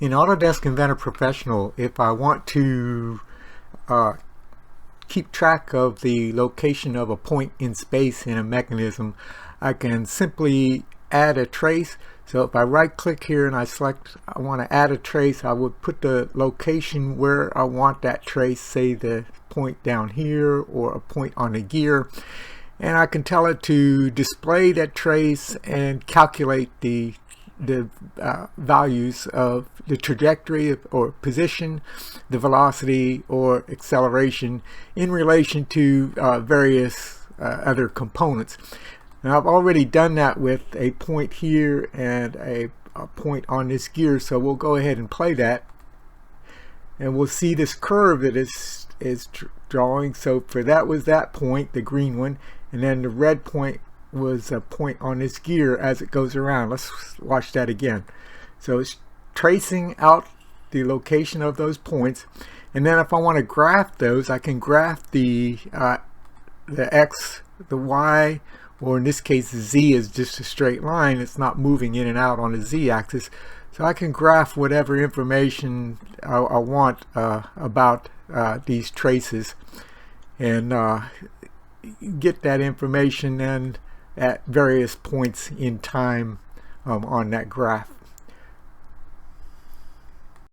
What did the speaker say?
In Autodesk Inventor Professional, if I want to keep track of the location of a point in space in a mechanism, I can simply add a trace. So if I right click here and I select I want to add a trace, I would put the location where I want that trace, say the point down here or a point on a gear, and I can tell it to display that trace and calculate the values of the trajectory or position, the velocity or acceleration in relation to various other components. Now I've already done that with a point here and a point on this gear, so we'll go ahead and play that, and we'll see this curve that is drawing. So for that was that point, the green one, and then the red point was a point on this gear as it goes around. Let's watch that again. So it's tracing out the location of those points, and then if I want to graph those, I can graph the X, the Y, or in this case the Z is just a straight line. It's not moving in and out on the Z axis. So I can graph whatever information I want about these traces, and get that information then at various points in time on that graph.